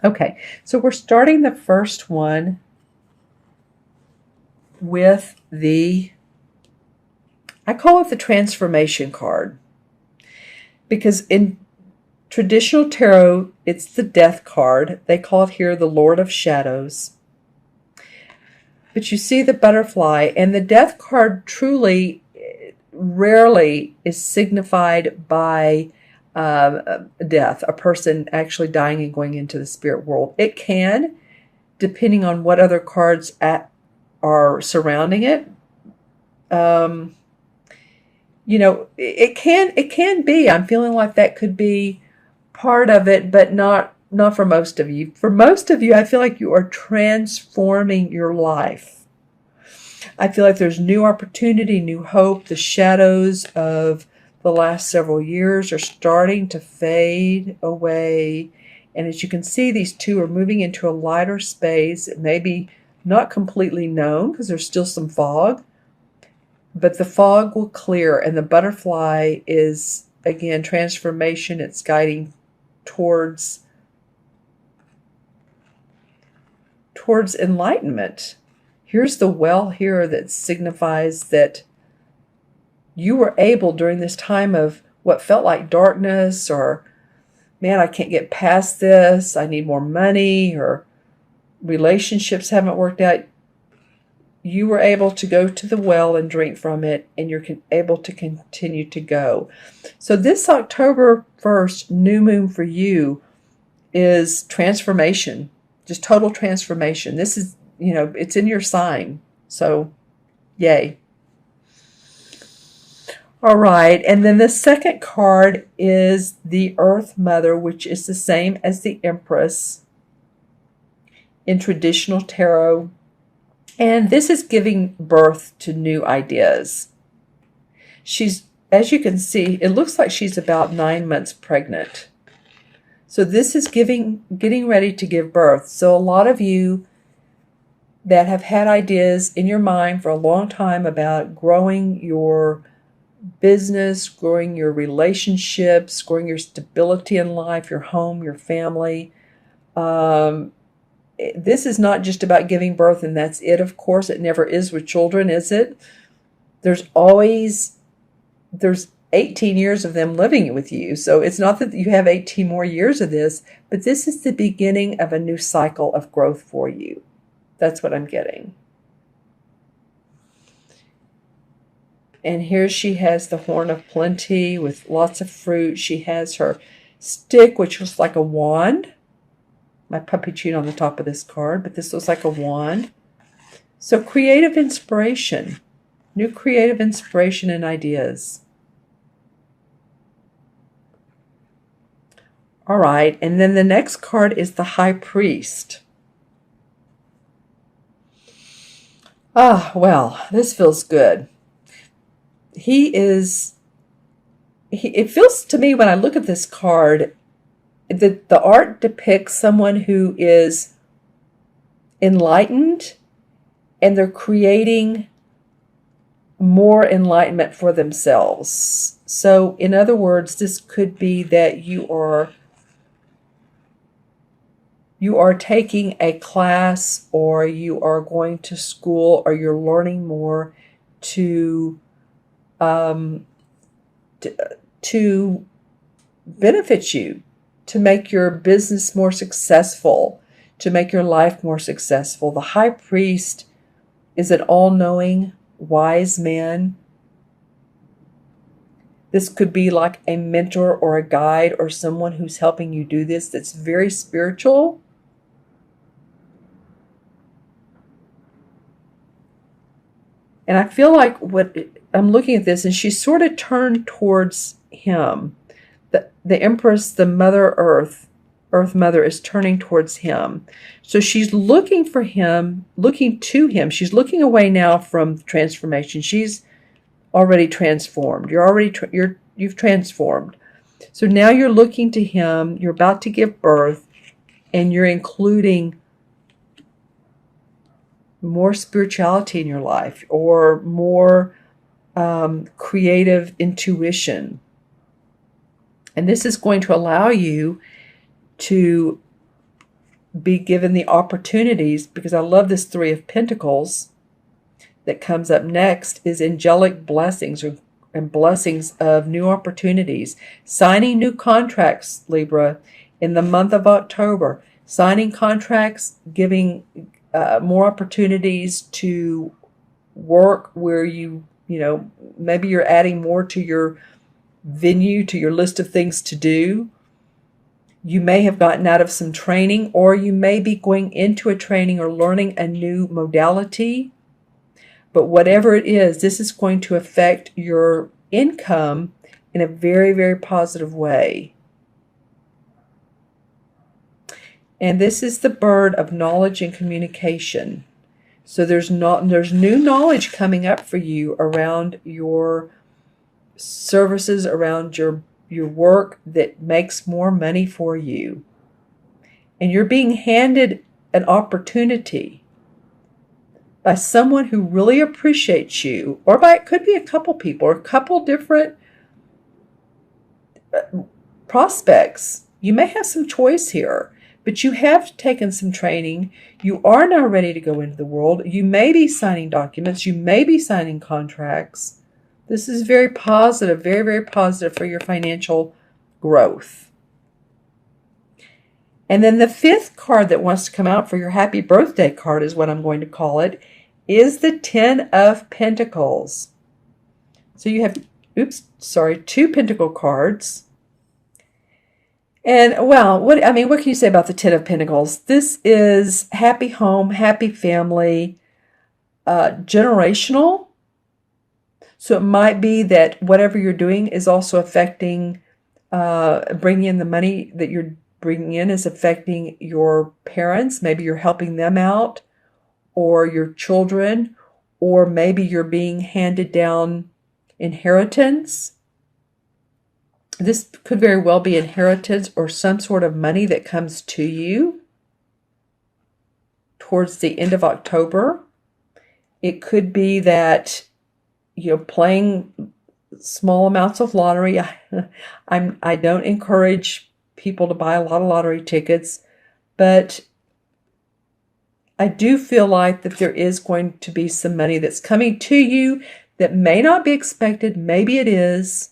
Okay, so we're starting the first one with I call it the transformation card, because in traditional tarot, it's the death card. They call it here the Lord of Shadows. But you see the butterfly, and the death card truly rarely is signified by death, a person actually dying and going into the spirit world. It can, depending on what other cards are surrounding it. It can be. I'm feeling like that could be part of it, but not for most of you. For most of you, I feel like you are transforming your life. I feel like there's new opportunity, new hope. The shadows of the last several years are starting to fade away. And as you can see, these two are moving into a lighter space. It may be not completely known because there's still some fog, but the fog will clear, and the butterfly is, again, transformation. It's guiding towards enlightenment. Here's the well here that signifies that you were able, during this time of what felt like darkness, or, man, I can't get past this, I need more money, or relationships haven't worked out, you were able to go to the well and drink from it, and you're able to continue to go. So this October 1st new moon for you is transformation, just total transformation. This is, it's in your sign. So, yay. All right, and then the second card is the Earth Mother, which is the same as the Empress in traditional tarot. And this is giving birth to new ideas. She's, as you can see, it looks like she's about 9 months pregnant. So this is getting ready to give birth. So a lot of you that have had ideas in your mind for a long time about growing your business, growing your relationships, growing your stability in life, your home, your family. This is not just about giving birth and that's it, of course. It never is with children, is it? There's 18 years of them living with you. So it's not that you have 18 more years of this, but this is the beginning of a new cycle of growth for you. That's what I'm getting. And here she has the horn of plenty with lots of fruit. She has her stick, which looks like a wand. My puppy chewed on the top of this card, but this looks like a wand. So creative inspiration, new creative inspiration and ideas. All right, and then the next card is the High Priest. Ah, well, this feels good. It feels to me when I look at this card that the art depicts someone who is enlightened and they're creating more enlightenment for themselves. So in other words, this could be that you are taking a class, or you are going to school, or you're learning more to benefit you, to make your business more successful, to make your life more successful. The High Priest is an all-knowing, wise man. This could be like a mentor or a guide or someone who's helping you do this that's very spiritual. And I feel like I'm looking at this, and she's sort of turned towards him. The Empress, the Mother Earth Mother, is turning towards him. So she's looking for him, looking to him. She's looking away now from transformation. She's already transformed. You've transformed. So now you're looking to him. You're about to give birth, and you're including more spirituality in your life, or more creative intuition. And this is going to allow you to be given the opportunities, because I love this Three of Pentacles that comes up next, is angelic blessings and blessings of new opportunities. Signing new contracts, Libra, in the month of October. Signing contracts, giving more opportunities to work where maybe you're adding more to your venue, to your list of things to do. You may have gotten out of some training, or you may be going into a training or learning a new modality. But whatever it is, this is going to affect your income in a very, very positive way. And this is the bird of knowledge and communication. So there's new knowledge coming up for you around your services, around your work that makes more money for you. And you're being handed an opportunity by someone who really appreciates you, or it could be a couple people, or a couple different prospects. You may have some choice here, but you have taken some training. You are now ready to go into the world. You may be signing documents. You may be signing contracts. This is very positive, very, very positive for your financial growth. And then the fifth card that wants to come out for your happy birthday card, is what I'm going to call it, is the Ten of Pentacles. So you have, two Pentacle cards. And, well, what can you say about the Ten of Pentacles? This is happy home, happy family, generational. So it might be that whatever you're doing is also affecting, bringing in the money that you're bringing in is affecting your parents. Maybe you're helping them out, or your children, or maybe you're being handed down inheritance. This could very well be inheritance or some sort of money that comes to you towards the end of October. It could be that playing small amounts of lottery. I don't encourage people to buy a lot of lottery tickets, but I do feel like that there is going to be some money that's coming to you that may not be expected. Maybe it is.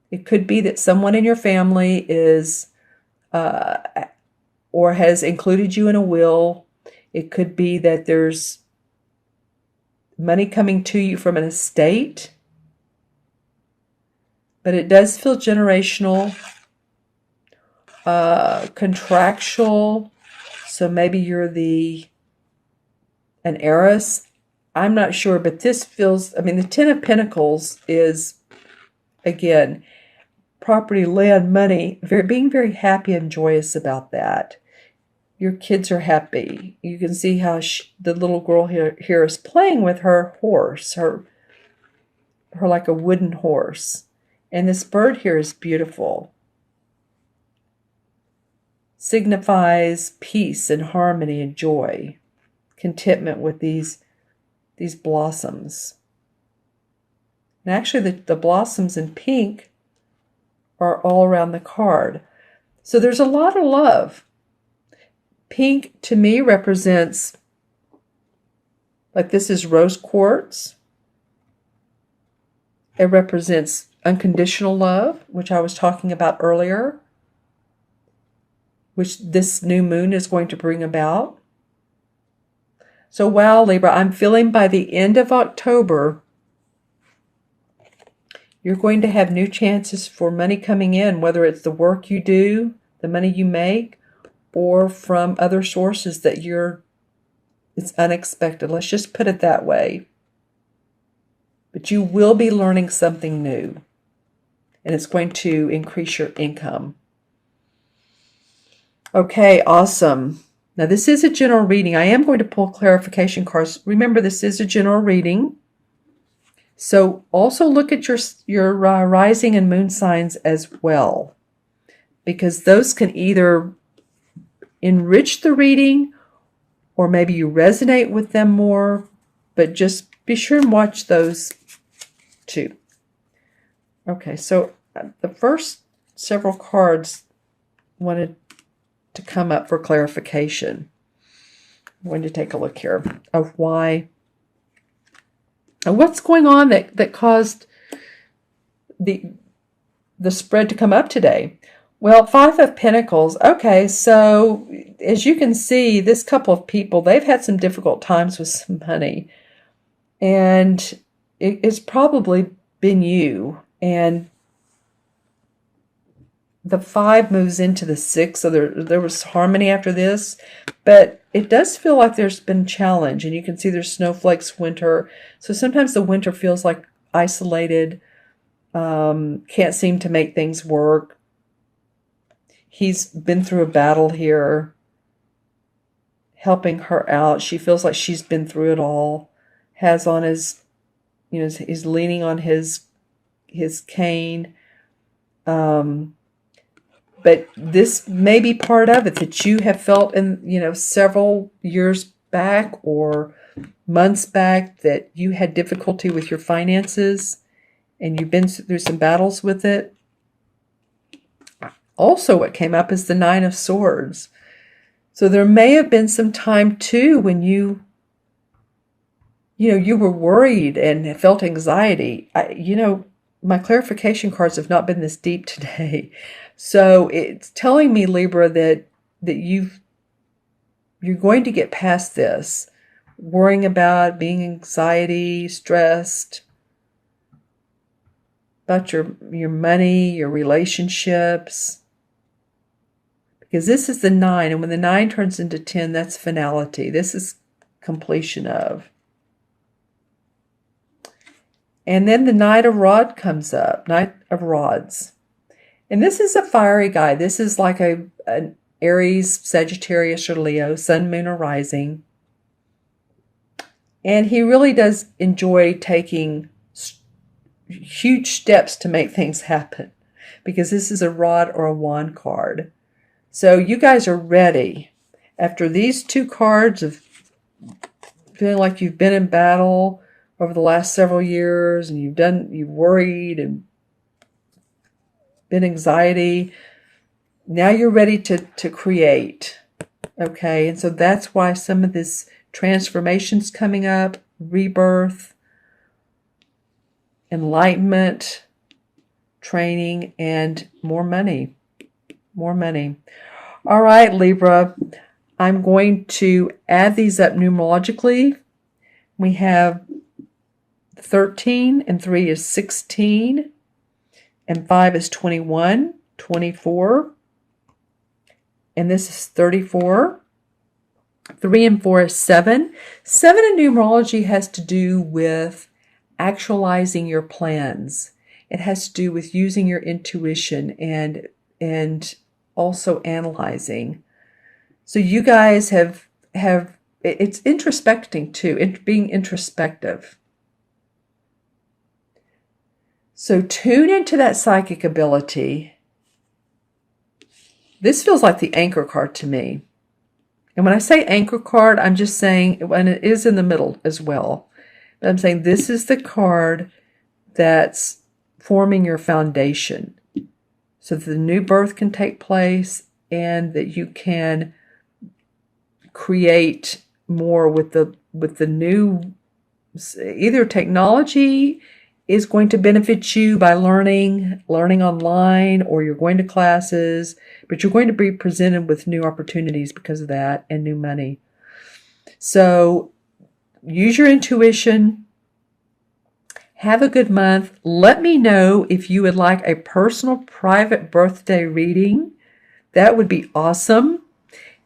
It could be that someone in your family is or has included you in a will. It could be that there's money coming to you from an estate. But it does feel generational, contractual. So maybe you're an heiress. I'm not sure, but this feels, the Ten of Pentacles is, again, property, land, money, being very happy and joyous about that. Your kids are happy. You can see how the little girl here is playing with her horse, her like a wooden horse. And this bird here is beautiful. Signifies peace and harmony and joy, contentment with these blossoms. And actually the blossoms in pink are all around the card. So there's a lot of love. Pink to me represents, like this is rose quartz. It represents unconditional love, which I was talking about earlier, which this new moon is going to bring about. So wow, Libra, I'm feeling by the end of October, you're going to have new chances for money coming in, whether it's the work you do, the money you make, or from other sources that it's unexpected. Let's just put it that way. But you will be learning something new, and it's going to increase your income. Okay, awesome. Now, this is a general reading. I am going to pull clarification cards. Remember, this is a general reading. So also look at your rising and moon signs as well, because those can either enrich the reading or maybe you resonate with them more, but just be sure and watch those too. Okay, so the first several cards wanted to come up for clarification. I'm going to take a look here of why, and what's going on that caused the spread to come up today. Well, Five of Pentacles. Okay, so as you can see, this couple of people, they've had some difficult times with some money. And it's probably been you. And the 5 moves into the 6, so there was harmony after this. But it does feel like there's been challenge. And you can see there's snowflakes, winter. So sometimes the winter feels like isolated. Can't seem to make things work. He's been through a battle here, helping her out. She feels like she's been through it all. Has on his, he's leaning on his cane. But this may be part of it that you have felt in, several years back or months back that you had difficulty with your finances and you've been through some battles with it. Also, what came up is the 9 of Swords. So there may have been some time too when you were worried and felt anxiety. My clarification cards have not been this deep today. So it's telling me, Libra, that you're going to get past this, worrying about being anxiety, stressed, about your money, your relationships. Because this is the 9, and when the 9 turns into 10, that's finality. This is completion of. And then the Knight of Rods comes up, Knight of Rods. And this is a fiery guy. This is like an Aries, Sagittarius, or Leo, Sun, Moon, or Rising. And he really does enjoy taking huge steps to make things happen, because this is a rod or a wand card. So you guys are ready. After these 2 cards of feeling like you've been in battle over the last several years, and you've worried and been anxiety, now you're ready to create. Okay, and so that's why some of this transformation's coming up, rebirth, enlightenment, training, and more money. More money. All right, Libra, I'm going to add these up numerologically. We have 13, and 3 is 16, and 5 is 21, 24, and this is 34. 3 and 4 is 7. 7 in numerology has to do with actualizing your plans. It has to do with using your intuition and also analyzing. So you guys have it's introspecting too, being introspective. So tune into that psychic ability. This feels like the anchor card to me. And when I say anchor card, I'm just saying, and it is in the middle as well, but I'm saying this is the card that's forming your foundation so that the new birth can take place and that you can create more with the new, either technology is going to benefit you by learning online, or you're going to classes, but you're going to be presented with new opportunities because of that, and new money. So use your intuition. Have a good month. Let me know if you would like a personal private birthday reading. That would be awesome.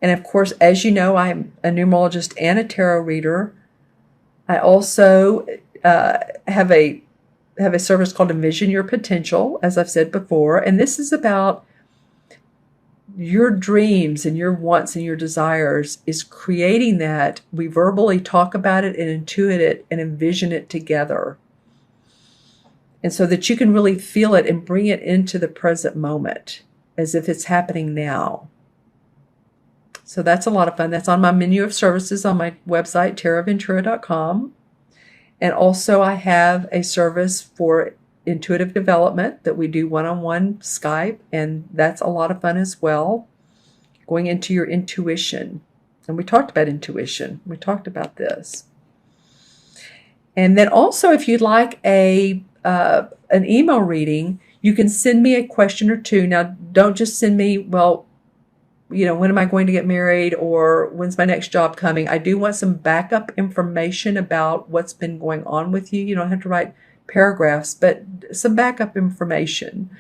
And of course, as you know, I'm a numerologist and a tarot reader. I also have a service called Envision Your Potential, as I've said before. And this is about your dreams and your wants and your desires, is creating that. We verbally talk about it and intuit it and envision it together. And so that you can really feel it and bring it into the present moment as if it's happening now. So that's a lot of fun. That's on my menu of services on my website, taraventura.com. And also I have a service for intuitive development that we do one-on-one Skype, and that's a lot of fun as well. going into your intuition. And we talked about intuition. We talked about this. And then also, if you'd like an email reading, you can send me a question or two. Now, don't just send me, well, when am I going to get married, or when's my next job coming? I do want some backup information about what's been going on with you. You don't have to write paragraphs, but some backup information.